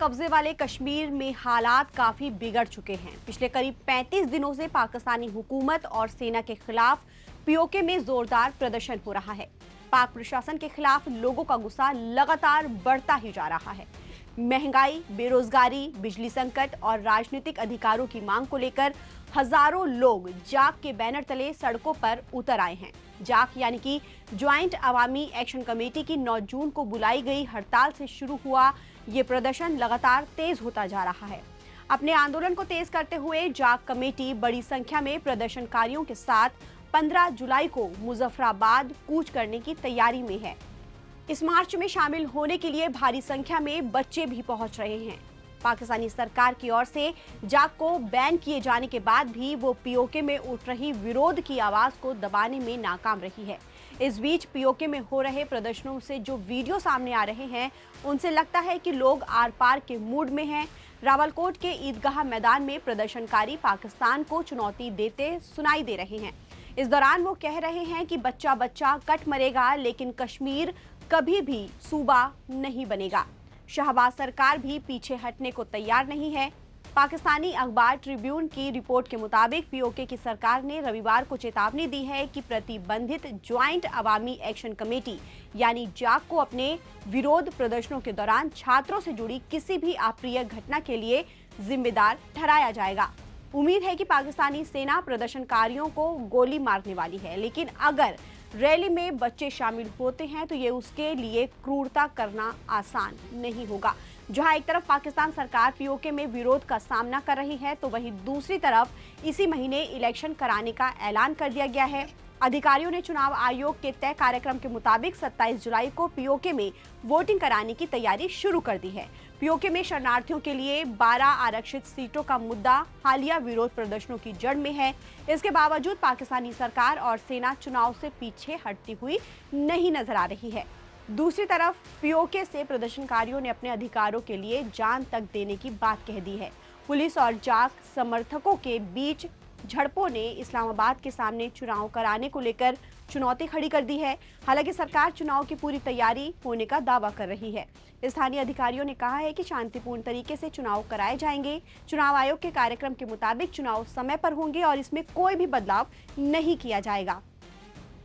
कब्जे वाले कश्मीर में हालात काफी बिगड़ चुके हैं। पिछले करीब 35 दिनों से पाकिस्तानी हुकूमत और सेना के खिलाफ पीओके में जोरदार प्रदर्शन हो रहा है। पाक प्रशासन के खिलाफ लोगों का गुस्सा लगातार बढ़ता ही जा रहा है। महंगाई, बेरोजगारी, बिजली संकट और राजनीतिक अधिकारों की मांग को लेकर हजारों लोग जाक के बैनर तले सड़कों पर उतर आए हैं। जाक यानी कि ज्वाइंट अवामी एक्शन कमेटी की 9 जून को बुलाई गई हड़ताल से शुरू हुआ ये प्रदर्शन लगातार तेज होता जा रहा है। अपने आंदोलन को तेज करते हुए जाक कमेटी बड़ी संख्या में प्रदर्शनकारियों के साथ 15 जुलाई को मुजफ्फराबाद कूच करने की तैयारी में है। इस मार्च में शामिल होने के लिए भारी संख्या में बच्चे भी पहुंच रहे हैं। पाकिस्तानी सरकार की ओर से जाक को बैन किए जाने के बाद भी वो पीओके में उठ रही विरोध की आवाज को दबाने में नाकाम रही है। इस बीच पीओके में हो रहे प्रदर्शनों से जो वीडियो सामने आ रहे हैं, उनसे लगता है कि लोग आर पार के मूड में हैं। रावलकोट के ईदगाह मैदान में प्रदर्शनकारी पाकिस्तान को चुनौती देते सुनाई दे रहे हैं। इस दौरान वो कह रहे हैं कि बच्चा बच्चा कट मरेगा, लेकिन कश्मीर कभी भी सूबा नहीं बनेगा। शहबाज सरकार भी पीछे हटने को तैयार नहीं है। पाकिस्तानी अखबार ट्रिब्यून की रिपोर्ट के मुताबिक पीओके की सरकार ने रविवार को चेतावनी दी है कि प्रतिबंधित ज्वाइंट अवामी एक्शन कमेटी यानी जाक को अपने विरोध प्रदर्शनों के दौरान छात्रों से जुड़ी किसी भी अप्रिय घटना के लिए जिम्मेदार ठहराया जाएगा। उम्मीद है कि पाकिस्तानी सेना प्रदर्शनकारियों को गोली मारने वाली है, लेकिन अगर रैली में बच्चे शामिल होते हैं तो ये उसके लिए क्रूरता करना आसान नहीं होगा। जहां एक तरफ पाकिस्तान सरकार पीओके में विरोध का सामना कर रही है, तो वहीं दूसरी तरफ इसी महीने इलेक्शन कराने का ऐलान कर दिया गया है। अधिकारियों ने चुनाव आयोग के तय कार्यक्रम के मुताबिक 27 जुलाई को पीओके में वोटिंग कराने की तैयारी शुरू कर दी है। पीओके में शरणार्थियों के लिए 12 आरक्षित सीटों का मुद्दा हालिया विरोध प्रदर्शनों की जड़ में है। इसके बावजूद पाकिस्तानी सरकार और सेना चुनाव से पीछे हटती हुई नहीं नजर आ रही है। दूसरी तरफ पीओके से प्रदर्शनकारियों ने अपने अधिकारों के लिए जान तक देने की बात कह दी है। पुलिस और जाक समर्थकों के बीच झड़पों ने इस्लामाबाद के सामने चुनाव कराने को लेकर चुनौती खड़ी कर दी है। हालांकि सरकार चुनाव की पूरी तैयारी होने का दावा कर रही है। स्थानीय अधिकारियों ने कहा है कि शांतिपूर्ण तरीके से चुनाव कराए जाएंगे। चुनाव आयोग के कार्यक्रम के मुताबिक चुनाव समय पर होंगे और इसमें कोई भी बदलाव नहीं किया जाएगा।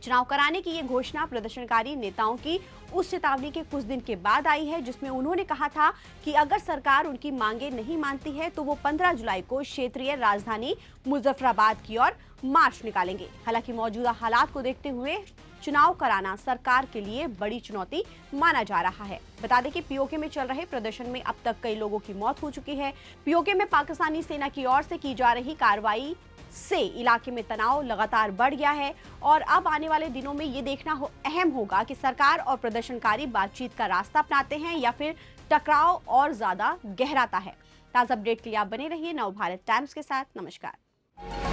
चुनाव कराने की ये घोषणा प्रदर्शनकारी नेताओं की उस चेतावनी के कुछ दिन के बाद आई है, जिसमें उन्होंने कहा था कि अगर सरकार उनकी मांगे नहीं मानती है तो वो 15 जुलाई को क्षेत्रीय राजधानी मुजफ्फराबाद की ओर मार्च निकालेंगे। हालांकि मौजूदा हालात को देखते हुए चुनाव कराना सरकार के लिए बड़ी चुनौती माना जा रहा है। बता दें कि पीओके में चल रहे प्रदर्शन में अब तक कई लोगों की मौत हो चुकी है। पीओके में पाकिस्तानी सेना की ओर से की जा रही कार्रवाई से इलाके में तनाव लगातार बढ़ गया है और अब आने वाले दिनों में ये देखना अहम होगा कि सरकार और प्रदर्शनकारी बातचीत का रास्ता अपनाते हैं या फिर टकराव और ज्यादा गहराता है। ताज़ा अपडेट के लिए आप बने रहिए नवभारत टाइम्स के साथ। नमस्कार।